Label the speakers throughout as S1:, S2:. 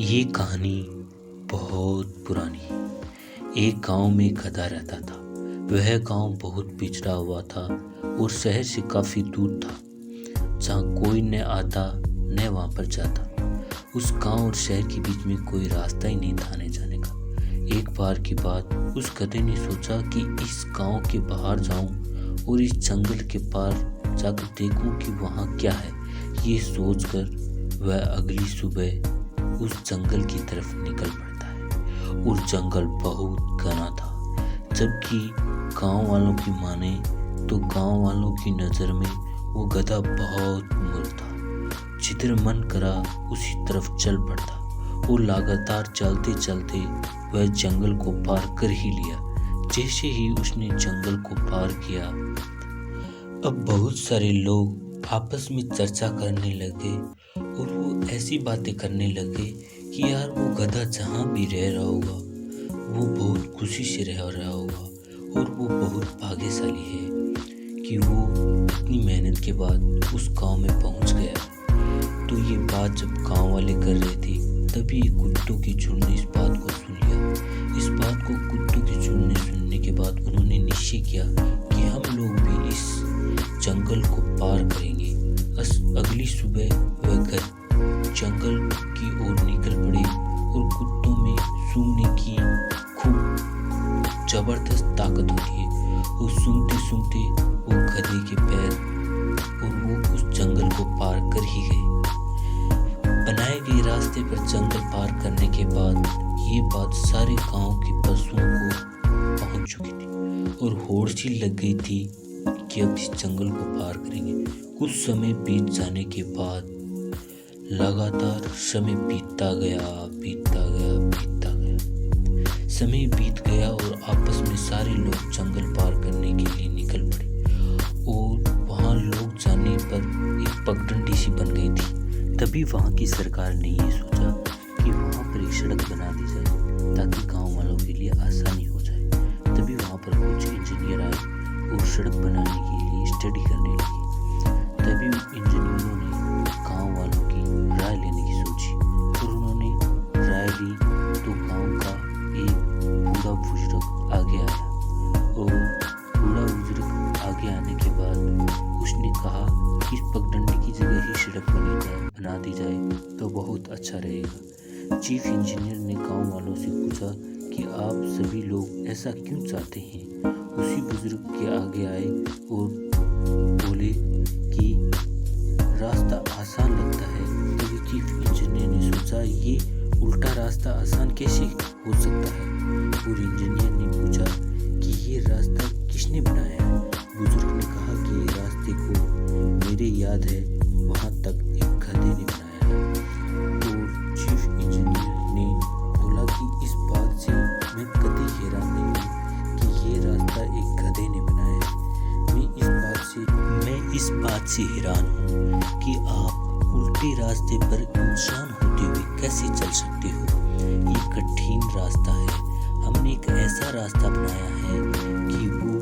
S1: ये कहानी बहुत पुरानी है। एक गांव में एक गधा रहता था। वह गांव बहुत पिछड़ा हुआ था और शहर से काफ़ी दूर था, जहाँ कोई न आता न वहाँ पर जाता। उस गांव और शहर के बीच में कोई रास्ता ही नहीं था आने जाने का। एक बार की बात, उस गधे ने सोचा कि इस गांव के बाहर जाऊं और इस जंगल के पार जाकर देखूं कि वहाँ क्या है। ये सोचकर वह अगली सुबह उस जंगल की तरफ निकल पड़ता है और जंगल बहुत घना था। जबकि गांव वालों की माने तो गांव वालों की नज़र में वो गधा बहुत मूर्ख था। जिधर मन करा उसी तरफ चल पड़ता और लगातार चलते चलते वह जंगल को पार कर ही लिया। जैसे ही उसने जंगल को पार किया, अब बहुत सारे लोग आपस में चर्चा करने लगे और वो ऐसी बातें करने लगे कि यार वो गधा जहाँ भी रह रहा होगा वो बहुत खुशी से रह रहा होगा और वो बहुत भाग्यशाली है कि वो इतनी मेहनत के बाद उस गांव में पहुंच गया। तो ये बात जब गांव वाले कर रहे थे, तभी कुत्तों की झुंड ने इस बात को सुन लिया। इस बात को कुत्तों की झुंड ने सुनने के बाद उन्होंने निश्चय किया कि हम लोग भी इस जंगल को पार करेंगे। अगली सुबह वह जंगल की ओर निकल पड़े और कुत्तों में सूंघने की खूब जबरदस्त ताकत होती है। वो सूंघते सूंघते वो गधे के पैर और वो उस जंगल को पार कर ही गए। बनाए गए रास्ते पर जंगल पार करने के बाद ये बात सारे गांव के पशुओं को पहुंच चुकी थी और होड़ सी लग गई थी कि अब इस जंगल को पार करेंगे। कुछ समय बीत जाने के बाद लगातार समय बीतता गया। समय बीत गया और आपस में सारे लोग जंगल पार करने के लिए निकल पड़े और वहाँ लोग जाने पर एक पगडंडी सी बन गई थी। तभी वहाँ की सरकार ने ये सोचा कि वहाँ पर एक सड़क बना दी जाए ताकि गांव वालों के लिए आसानी हो जाए। तभी वहाँ पर कुछ इंजीनियर आए और सड़क बनाने के लिए स्टडी करने लगे। तभी इंजीनियरों ने गांव वालों की राय लेने की सोची और उन्होंने राय ली तो गांव का एक बूढ़ा बुजुर्ग आगे आया और बूढ़ा बुजुर्ग आगे आने के बाद उसने कहा कि पगडंडी की जगह ही सड़क बना दी जाए तो बहुत अच्छा रहेगा। चीफ इंजीनियर ने गांव वालों से पूछा कि आप सभी लोग ऐसा क्यों चाहते हैं। उसी बुजुर्ग के आगे आए और बोले कि रास्ता आसान लगता है। तभी चीफ इंजीनियर ने सोचा ये उल्टा रास्ता आसान कैसे हो सकता है और इंजीनियर ने पूछा कि ये रास्ता किसने बनाया है। बुजुर्ग ने कहा कि ये रास्ते को मेरे याद है वहाँ तक एक गधे ने बनाया है। और चीफ इंजीनियर ने बोला कि इस बात से मैं कभी हैरान नहीं हूँ कि ये रास्ता एक गधे ने बनाया है। मैं इस बात से हैरान हूँ कि आप उल्टे रास्ते पर इंसान होते हुए कैसे चल सकते हो। ये कठिन रास्ता है। हमने एक ऐसा रास्ता बनाया है कि वो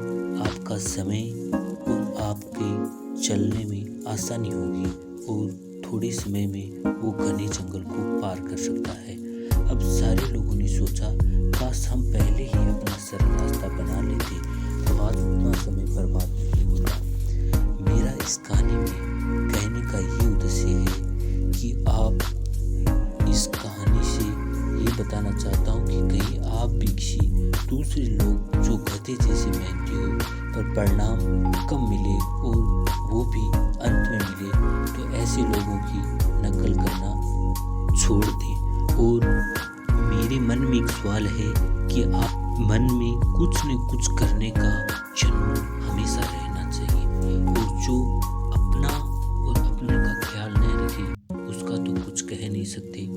S1: आपका समय और आपके चलने में आसानी होगी और थोड़े समय में वो घने जंगल को पार कर सकता है। अब सारे लोगों ने सोचा काश हम पहले ही अपना सरल रास्ता बना लेते तो आज उतना समय बर्बाद नहीं होता। मेरा इस कहानी में कहने का ये उद्देश्य है कि आप इस कहानी से ये बताना चाहता हूँ कि कहीं आप भी किसी दूसरे लोग जो गधे जैसे मेहनती हो पर परिणाम कम मिले और वो भी अंत में मिले तो ऐसे लोगों की नकल करना छोड़ दें। और मेरे मन में एक सवाल है कि आप मन में कुछ न कुछ करने का जुनून हमेशा रहना चाहिए और जो अपना और अपने का ख्याल नहीं रखे उसका तो कुछ कह नहीं सकते।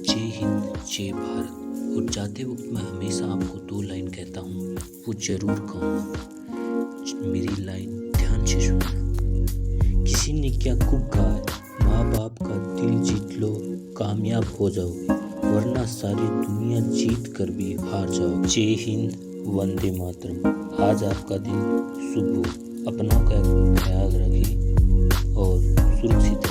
S1: जय हिंद, जय भारत। और जाते वक्त मैं हमेशा आपको 2 लाइन कहता हूँ, वो जरूर कहूँगा। मेरी लाइन ध्यान से सुनना। किसी ने क्या खूब कहा, माँ बाप का दिल जीत लो कामयाब हो जाओगे, वरना सारी दुनिया जीत कर भी हार जाओ। जय हिंद, वंदे मातरम। आज आपका दिन शुभ हो। अपनों का ख्याल रखें और सुरक्षित